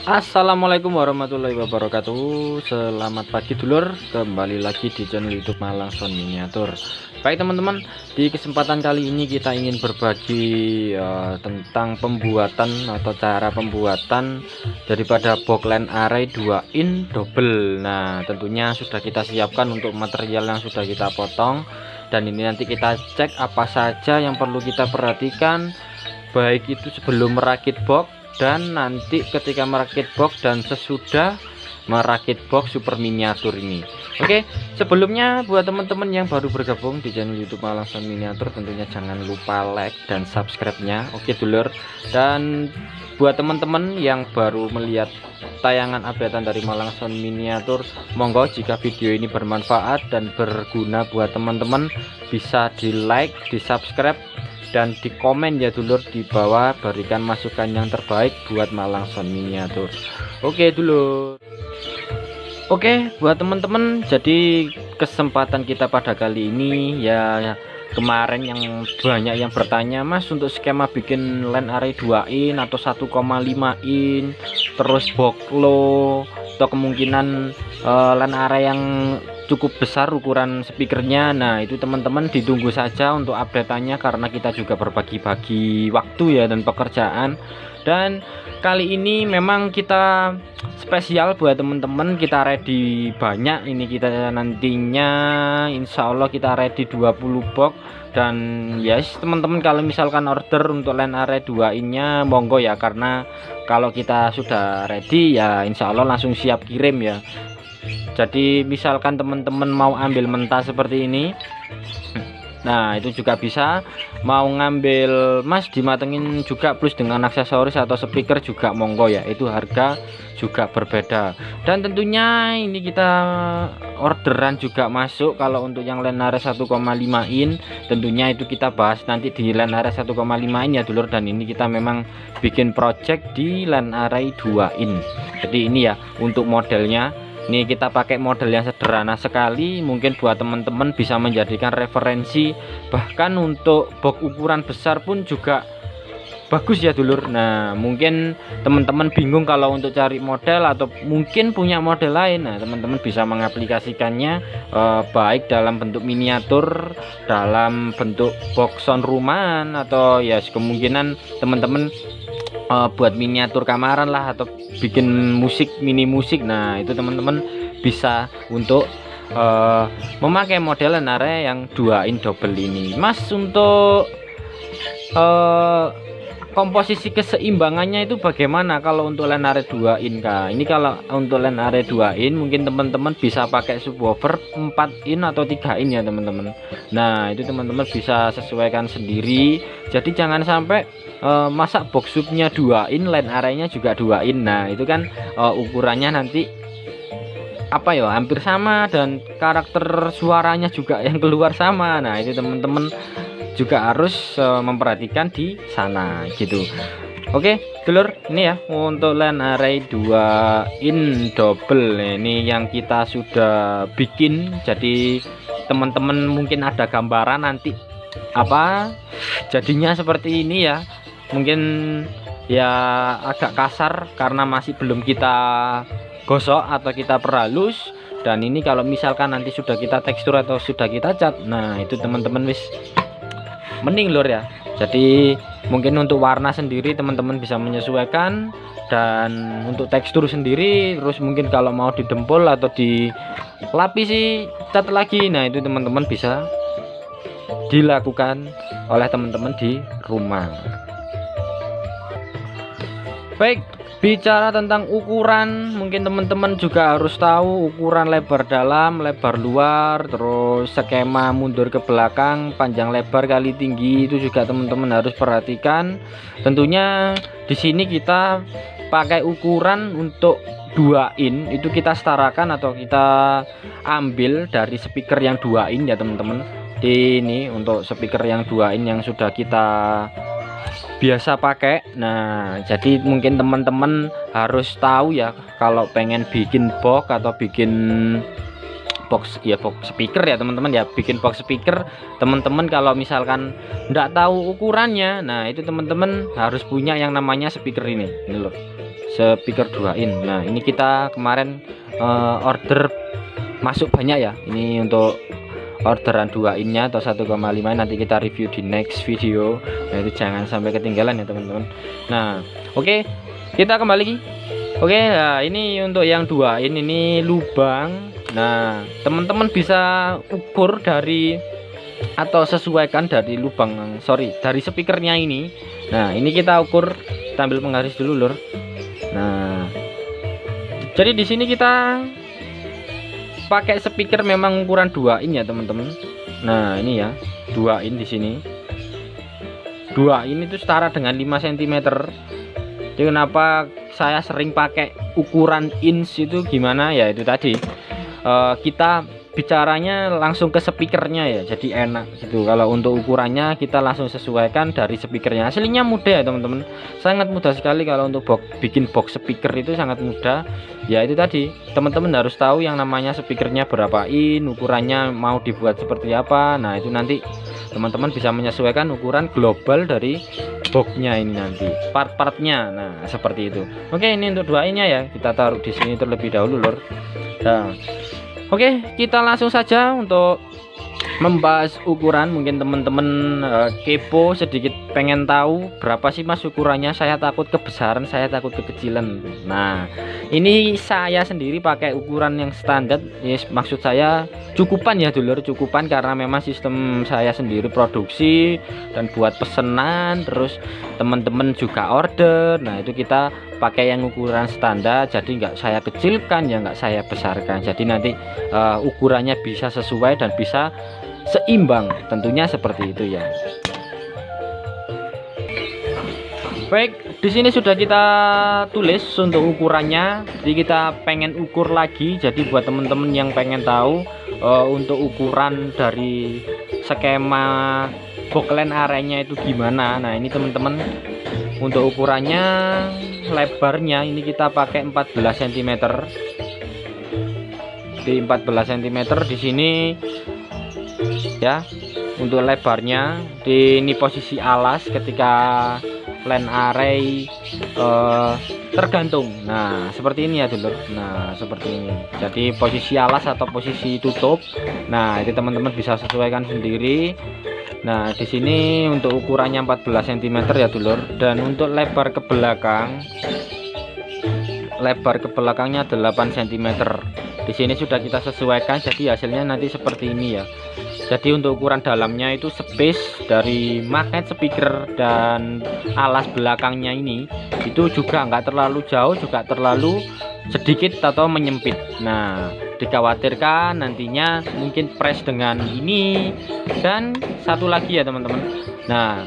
Assalamualaikum warahmatullahi wabarakatuh. Selamat pagi dulur, kembali lagi di channel YouTube Malang Sound Miniatur. Baik teman-teman, di kesempatan kali ini kita ingin berbagi tentang pembuatan atau cara pembuatan daripada box LAN array 2 in double. Nah, tentunya sudah kita siapkan untuk material yang sudah kita potong, dan ini nanti kita cek apa saja yang perlu kita perhatikan, baik itu sebelum merakit box dan nanti ketika merakit box dan sesudah merakit box super miniatur ini. Oke, sebelumnya buat teman-teman yang baru bergabung di channel YouTube Malang Sound Miniatur, tentunya jangan lupa like dan subscribe-nya. Oke dulur, dan buat teman-teman yang baru melihat tayangan updatean dari Malang Sound Miniatur, monggo jika video ini bermanfaat dan berguna buat teman-teman, bisa di like, di subscribe, dan di komen ya dulur di bawah, berikan masukan yang terbaik buat Malang Sound Miniatur. Oke dulur. Oke buat teman-teman, jadi kesempatan kita pada kali ini ya, kemarin yang banyak yang bertanya, Mas, untuk skema bikin LAN array 2 in atau 1,5 in, terus box low, atau kemungkinan LAN array yang cukup besar ukuran speakernya. Nah, itu teman-teman ditunggu saja untuk update-nya, karena kita juga berbagi-bagi waktu ya dan pekerjaan. Dan kali ini memang kita spesial buat teman-teman, kita ready banyak. Ini kita nantinya insya Allah kita ready 20 box. Dan yes teman-teman, kalau misalkan order untuk LAN array 2 in-nya monggo ya, karena kalau kita sudah ready ya insya Allah langsung siap kirim ya. Jadi misalkan teman-teman mau ambil mentah seperti ini, nah itu juga bisa. Mau ngambil Mas dimatengin juga plus dengan aksesoris atau speaker juga monggo ya, itu harga juga berbeda. Dan tentunya ini kita orderan juga masuk. Kalau untuk yang LAN array 1,5 in, tentunya itu kita bahas nanti di LAN array 1,5 in ya dulur. Dan ini kita memang bikin project di LAN array 2 in. Jadi ini ya untuk modelnya. Ini kita pakai model yang sederhana sekali, mungkin buat teman-teman bisa menjadikan referensi. Bahkan untuk box ukuran besar pun juga bagus ya dulur. Nah, mungkin teman-teman bingung kalau untuk cari model atau mungkin punya model lain. Nah, teman-teman bisa mengaplikasikannya baik dalam bentuk miniatur, dalam bentuk box sound rumahan, atau ya kemungkinan teman-teman buat miniatur kamaran lah, atau bikin musik, mini musik. Nah, itu teman-teman bisa untuk memakai model LAN array yang 2 in double ini. Mas, untuk komposisi keseimbangannya itu bagaimana kalau untuk LAN array 2 in Kak? Ini kalau untuk LAN array 2 in mungkin teman-teman bisa pakai subwoofer 4 in atau 3 in ya teman-teman. Nah, itu teman-teman bisa sesuaikan sendiri. Jadi jangan sampai masa box subnya 2 in, LAN array-nya juga 2 in. Nah, itu kan ukurannya nanti apa ya, hampir sama, dan karakter suaranya juga yang keluar sama. Nah, itu teman-teman juga harus memperhatikan di sana gitu. Oke dulur, ini ya untuk LAN array 2 in double. Ini yang kita sudah bikin. Jadi teman-teman mungkin ada gambaran nanti apa jadinya seperti ini ya. Mungkin ya agak kasar karena masih belum kita gosok atau kita perhalus. Dan ini kalau misalkan nanti sudah kita tekstur atau sudah kita cat, nah itu teman-teman wis mending lur ya. Jadi mungkin untuk warna sendiri teman-teman bisa menyesuaikan, dan untuk tekstur sendiri, terus mungkin kalau mau didempul atau dilapisi cat lagi, nah itu teman-teman bisa dilakukan oleh teman-teman di rumah. Baik, bicara tentang ukuran, mungkin teman-teman juga harus tahu ukuran lebar dalam, lebar luar, terus skema mundur ke belakang, panjang lebar kali tinggi, itu juga teman-teman harus perhatikan. Tentunya di sini kita pakai ukuran untuk 2 in, itu kita setarakan atau kita ambil dari speaker yang 2 in ya teman-teman. Ini untuk speaker yang 2 in yang sudah kita biasa pakai. Nah, jadi mungkin teman-teman harus tahu ya, kalau pengen bikin box atau bikin box ya, box speaker ya teman-teman ya, bikin box speaker, teman-teman kalau misalkan enggak tahu ukurannya, nah itu teman-teman harus punya yang namanya speaker ini loh, speaker 2 in. Nah ini kita kemarin order masuk banyak ya, ini untuk orderan 2 innya atau 1,5, nanti kita review di next video. Nah itu jangan sampai ketinggalan ya teman-teman. Nah oke, kita kembali. Oke, nah ini untuk yang 2 in ini lubang. Nah teman-teman bisa ukur dari atau sesuaikan dari lubang, dari speakernya ini. Nah ini kita ukur, kita ambil penggaris dulu lur. Nah jadi di sini kita pakai speaker memang ukuran 2 in ya teman-teman. Nah ini ya 2 in di sini. 2 in itu setara dengan 5 cm. Jadi kenapa saya sering pakai ukuran inch itu gimana ya, itu tadi kita bicaranya langsung ke speakernya ya, jadi enak gitu. Kalau untuk ukurannya kita langsung sesuaikan dari speakernya. Aslinya mudah ya teman-teman, sangat mudah sekali. Kalau untuk bikin box speaker itu sangat mudah ya. Itu tadi teman-teman harus tahu yang namanya speakernya berapa in, ukurannya mau dibuat seperti apa. Nah itu nanti teman-teman bisa menyesuaikan ukuran global dari boxnya ini, nanti part-partnya. Nah seperti itu. Oke, ini untuk 2 innya ya, kita taruh di sini terlebih dahulu lor. Nah oke, kita langsung saja untuk membahas ukuran. Mungkin teman-teman kepo sedikit, pengen tahu berapa sih mas ukurannya. Saya takut kebesaran, saya takut kekecilan. Nah ini saya sendiri pakai ukuran yang standar, yes, maksud saya cukupan ya dulur, cukupan, karena memang sistem saya sendiri produksi dan buat pesanan, terus teman-teman juga order. Nah itu kita pakai yang ukuran standar, jadi nggak saya kecilkan ya, nggak saya besarkan. Jadi nanti ukurannya bisa sesuai dan bisa seimbang, tentunya seperti itu ya. Baik, di sini sudah kita tulis untuk ukurannya. Jadi kita pengen ukur lagi. Jadi buat teman-teman yang pengen tahu untuk ukuran dari skema boxline area-nya itu gimana. Nah ini teman-teman, untuk ukurannya lebarnya ini kita pakai 14 cm. Di 14 cm di sini ya untuk lebarnya. Ini posisi alas ketika line array tergantung. Nah seperti ini ya dulur. Nah seperti ini, jadi posisi alas atau posisi tutup. Nah itu teman-teman bisa sesuaikan sendiri. Nah di sini untuk ukurannya 14 cm ya dulur. Dan untuk lebar ke belakang, lebar ke belakangnya 8 cm. Di sini sudah kita sesuaikan, jadi hasilnya nanti seperti ini ya. Jadi untuk ukuran dalamnya itu space dari magnet speaker dan alas belakangnya ini itu juga nggak terlalu jauh, juga terlalu sedikit atau menyempit. Nah dikhawatirkan nantinya mungkin press dengan ini. Dan satu lagi ya teman-teman, nah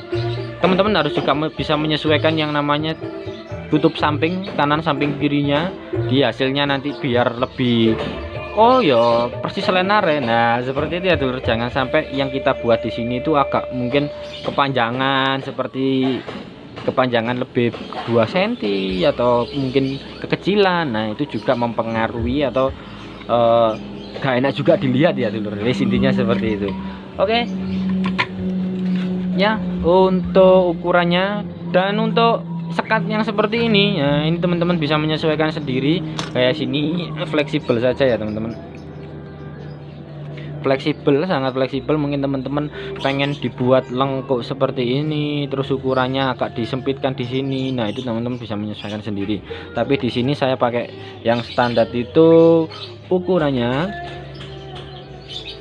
teman-teman harus juga bisa menyesuaikan yang namanya tutup samping kanan samping kirinya. Di hasilnya nanti biar lebih persis lenare. Nah seperti itu ya dulur. Jangan sampai yang kita buat di sini itu agak mungkin kepanjangan, seperti kepanjangan lebih 2 cm atau mungkin kekecilan. Nah itu juga mempengaruhi atau gak enak juga dilihat ya dulur. Intinya seperti itu. Oke ya, untuk ukurannya dan untuk sekat yang seperti ini ya, ini teman-teman bisa menyesuaikan sendiri. Kayak sini fleksibel saja ya teman-teman, fleksibel, sangat fleksibel. Mungkin teman-teman pengen dibuat lengkuk seperti ini, terus ukurannya agak disempitkan di sini. Nah itu teman-teman bisa menyesuaikan sendiri. Tapi di sini saya pakai yang standar itu ukurannya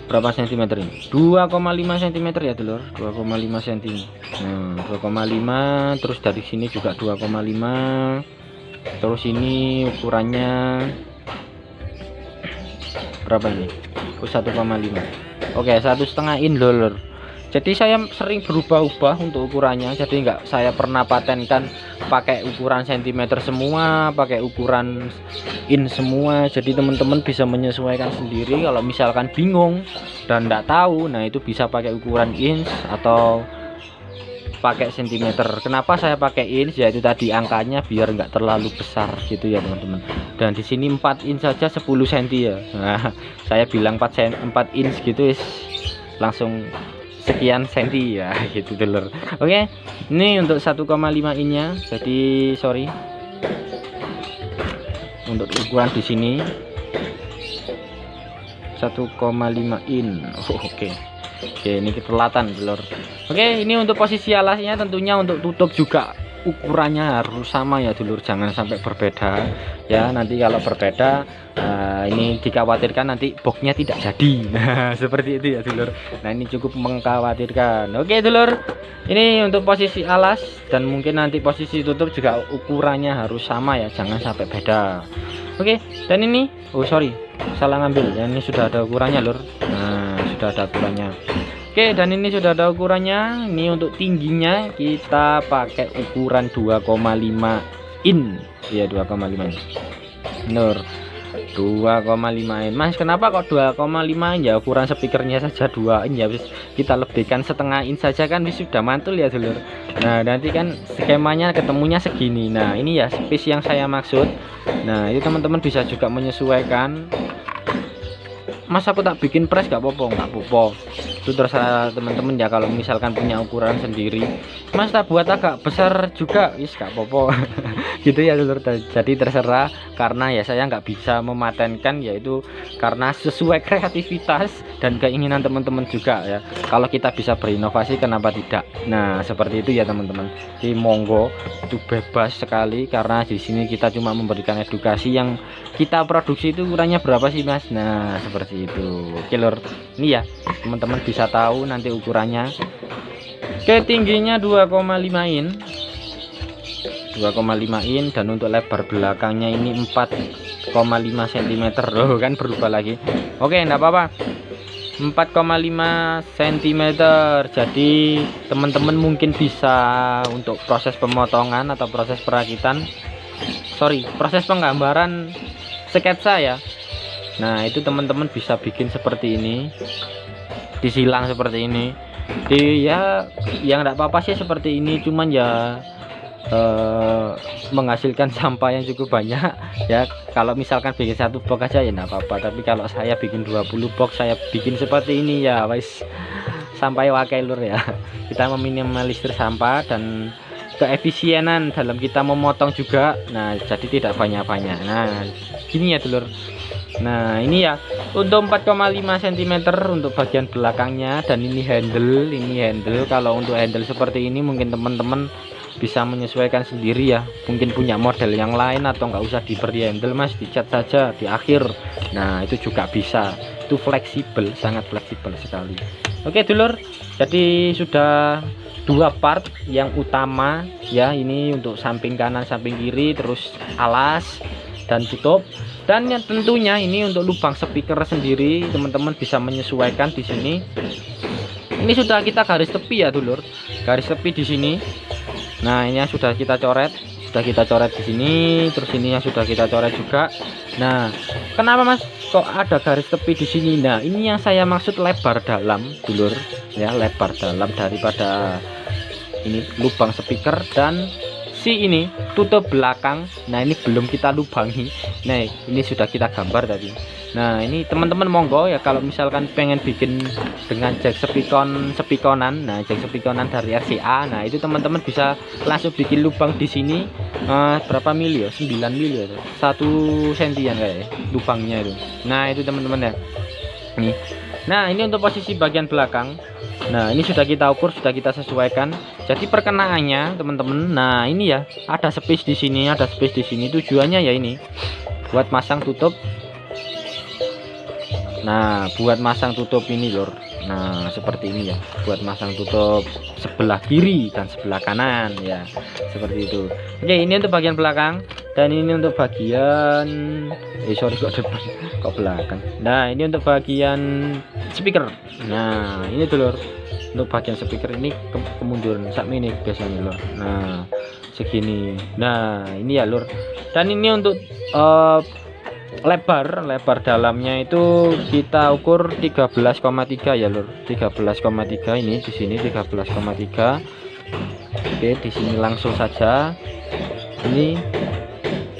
berapa cm ini? 2,5 cm ya dulur, 2,5 cm. Nah 2,5, terus dari sini juga 2,5, terus ini ukurannya berapa ini? 1,5. Oke, 1,5 in dulur. Jadi saya sering berubah-ubah untuk ukurannya, jadi nggak saya pernah patenkan pakai ukuran cm semua, pakai ukuran in semua. Jadi teman-teman bisa menyesuaikan sendiri. Kalau misalkan bingung dan nggak tahu, nah itu bisa pakai ukuran inch atau pakai cm. Kenapa saya pakai inch? Ya itu tadi angkanya biar nggak terlalu besar gitu ya teman-teman. Dan di sini 4 inch saja 10 cm ya. Nah, saya bilang 4 inch gitu langsung sekian senti ya gitu dulur. Oke, ini untuk 1,5 innya. Jadi sorry untuk ukuran di sini 1,5 in. Oke, ini ketelatan telur. Oke, ini untuk posisi alasnya tentunya untuk tutup juga ukurannya harus sama ya dulur, jangan sampai berbeda ya. Nanti kalau berbeda ini dikhawatirkan nanti boxnya tidak jadi. Nah seperti itu ya dulur. Nah ini cukup mengkhawatirkan. Oke dulur, ini untuk posisi alas dan mungkin nanti posisi tutup juga ukurannya harus sama ya, jangan sampai beda. Oke, dan ini sorry salah ngambil ya, ini sudah ada ukurannya lur. Nah sudah ada ukurannya. Oke, dan ini sudah ada ukurannya. Ini untuk tingginya kita pakai ukuran 2,5 in ya, 2,5 in. Nur 2,5 in. Mas kenapa kok 2,5 in? Ya ukuran speakernya saja 2 in ya, kita lebihkan setengah in saja kan sudah mantul ya dulur. Nah nanti kan skemanya ketemunya segini. Nah ini ya space yang saya maksud. Nah itu teman-teman bisa juga menyesuaikan. Mas aku tak bikin press gak apa-apa, nggak apa-apa, itu terserah teman-teman ya. Kalau misalkan punya ukuran sendiri, Mas tak buat agak besar juga, wis gak apa-apa. Gitu ya dulur. Jadi terserah, karena ya saya nggak bisa mematenkan, yaitu karena sesuai kreativitas dan keinginan teman-teman juga ya. Kalau kita bisa berinovasi kenapa tidak. Nah seperti itu ya teman-teman. Jadi monggo, itu bebas sekali, karena di sini kita cuma memberikan edukasi. Yang kita produksi itu ukurannya berapa sih Mas? Nah seperti itu. Oke lur, ini ya teman-teman bisa tahu nanti ukurannya. Oke, tingginya 2,5 in, 2,5 in, dan untuk lebar belakangnya ini 4,5 cm. Oh kan berubah lagi. Oke enggak apa-apa, 4,5 cm. Jadi teman-teman mungkin bisa untuk proses pemotongan atau proses perakitan, proses penggambaran sketsa ya. Nah itu teman-teman bisa bikin seperti ini, disilang seperti ini. Ya yang enggak apa-apa sih seperti ini, cuman ya menghasilkan sampah yang cukup banyak ya. Kalau misalkan bikin satu box aja ya enggak apa-apa, tapi kalau saya bikin 20 box, saya bikin seperti ini ya wis sampai wakai lur ya. Kita meminimalisir sampah dan keefisienan dalam kita memotong juga. Nah jadi tidak banyak-banyak. Nah gini ya dulur. Nah ini ya untuk 4,5 cm untuk bagian belakangnya, dan ini handle. Kalau untuk handle seperti ini mungkin teman-teman bisa menyesuaikan sendiri ya, mungkin punya model yang lain atau nggak usah diberi handle Mas, dicat saja di akhir. Nah itu juga bisa, itu fleksibel, sangat fleksibel sekali. Oke dulur, jadi sudah dua part yang utama ya, ini untuk samping kanan samping kiri, terus alas dan tutup. Dan yang tentunya ini untuk lubang speaker sendiri teman-teman bisa menyesuaikan di sini. Ini sudah kita garis tepi ya dulur, garis tepi di sini. Nah ini yang sudah kita coret, di sini, terus ini yang sudah kita coret juga. Nah kenapa Mas kok ada garis tepi di sini? Nah ini yang saya maksud lebar dalam dulur ya, lebar dalam daripada ini lubang speaker dan ini tutup belakang. Nah ini belum kita lubangi. Nah ini sudah kita gambar tadi. Nah ini teman-teman monggo ya, kalau misalkan pengen bikin dengan jack spikonan, nah jack spikonan dari RCA, nah itu teman-teman bisa langsung bikin lubang di sini. Berapa mili ya, 9 mili ya, 1 sentian kayak lubangnya itu. Nah itu teman-teman ya nih. Nah ini untuk posisi bagian belakang. Nah ini sudah kita ukur, sudah kita sesuaikan. Jadi perkenaannya teman-teman, nah ini ya ada space di sini, ada space di sini. Tujuannya ya ini buat masang tutup. Nah buat masang tutup ini lor. Nah seperti ini ya, buat masang tutup sebelah kiri dan sebelah kanan ya, seperti itu. Oke, ini untuk bagian belakang, dan ini untuk bagian sorry kok depan kok belakang. Nah ini untuk bagian speaker. Nah ini tuh lor, untuk bagian speaker ini kemunduran sak ini biasanya lor. Nah segini. Nah ini ya lor, dan ini untuk lebar dalamnya itu kita ukur 13,3 ya lur, 13,3. ini di sini 13,3. Oke, di sini langsung saja ini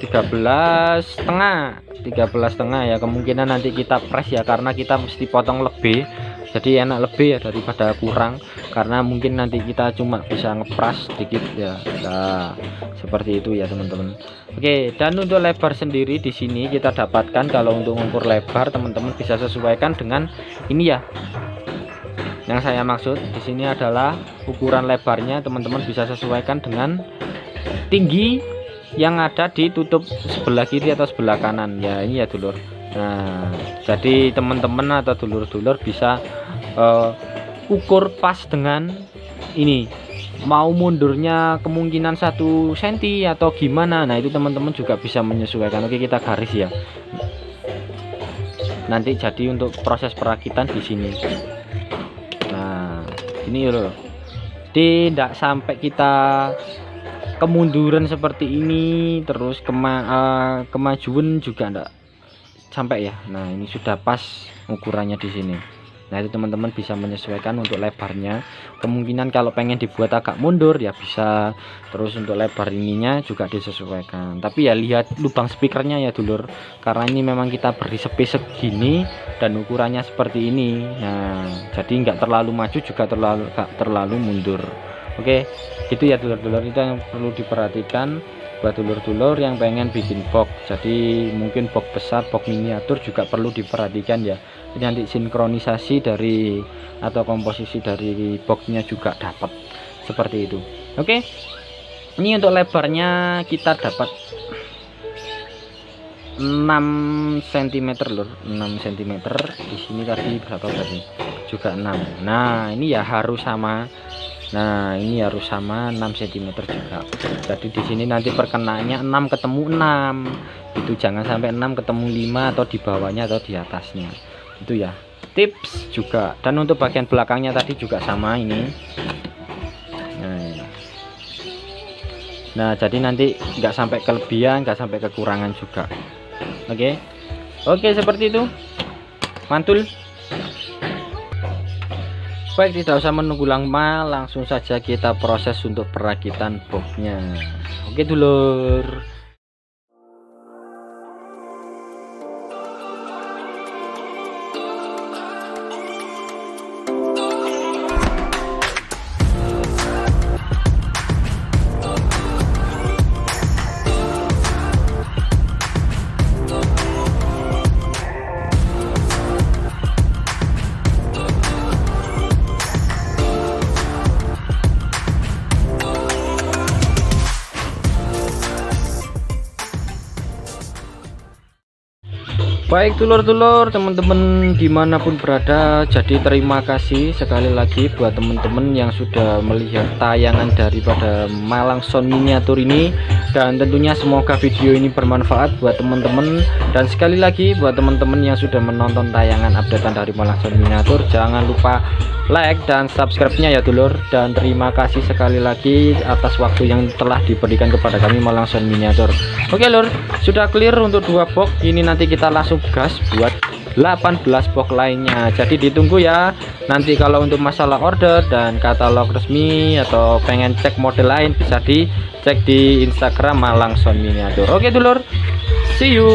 13,5 ya, kemungkinan nanti kita press ya, karena kita mesti potong lebih jadi enak lebih ya daripada kurang, karena mungkin nanti kita cuma bisa ngepras sedikit ya. Nah, seperti itu ya teman-teman. Oke, dan untuk lebar sendiri di sini kita dapatkan, kalau untuk mengukur lebar teman-teman bisa sesuaikan dengan ini ya. Yang saya maksud di sini adalah ukuran lebarnya teman-teman bisa sesuaikan dengan tinggi yang ada di tutup sebelah kiri atau sebelah kanan ya, ini ya dulur. Nah, jadi teman-teman atau dulur-dulur bisa ukur pas dengan ini, mau mundurnya kemungkinan 1 cm atau gimana. Nah, itu teman-teman juga bisa menyesuaikan. Oke, kita garis ya. Nanti jadi untuk proses perakitan di sini. Nah, ini loh. Tidak sampai kita kemunduran seperti ini, terus kemajuan juga enggak sampai ya. Nah, ini sudah pas ukurannya di sini. Nah, itu teman-teman bisa menyesuaikan untuk lebarnya. Kemungkinan kalau pengen dibuat agak mundur ya bisa. Terus untuk lebar ininya juga disesuaikan. Tapi ya lihat lubang speakernya ya dulur, karena ini memang kita beri space segini dan ukurannya seperti ini. Nah, jadi nggak terlalu maju juga nggak terlalu mundur. Oke, gitu ya dulur-dulur, itu yang perlu diperhatikan buat dulur-dulur yang pengen bikin box. Jadi mungkin box besar, box miniatur juga perlu diperhatikan ya. Ini nanti sinkronisasi dari atau komposisi dari boxnya juga dapat seperti itu. Oke, ini untuk lebarnya kita dapat 6 cm lur, 6 cm. Di sini tadi berapa tadi? Juga 6. Nah, ini ya harus sama. Nah, ini harus sama 6 cm juga. Jadi di sini nanti perkenaannya 6 ketemu 6. Itu jangan sampai 6 ketemu 5 atau di bawahnya atau di atasnya. Itu ya. Tips juga. Dan untuk bagian belakangnya tadi juga sama ini. Nah, jadi nanti nggak sampai kelebihan, nggak sampai kekurangan juga. Oke. Oke, seperti itu. Mantul. Baik, tidak usah menunggu lama, langsung saja kita proses untuk perakitan boxnya. Oke dulur. Baik dulur-dulur, teman-teman dimanapun berada, jadi terima kasih sekali lagi buat teman-teman yang sudah melihat tayangan daripada Malang Sound Miniatur ini, dan tentunya semoga video ini bermanfaat buat teman-teman. Dan sekali lagi buat teman-teman yang sudah menonton tayangan updatean dari Malang Sound Miniatur, jangan lupa like dan subscribe-nya ya dulur. Dan terima kasih sekali lagi atas waktu yang telah diberikan kepada kami Malang Sound Miniatur. Oke lur, sudah clear untuk 2 box. Ini nanti kita langsung gas buat 18 box lainnya. Jadi ditunggu ya. Nanti kalau untuk masalah order dan katalog resmi atau pengen cek model lain bisa dicek di Instagram Malang Sound Miniatur. Oke dulur, see you.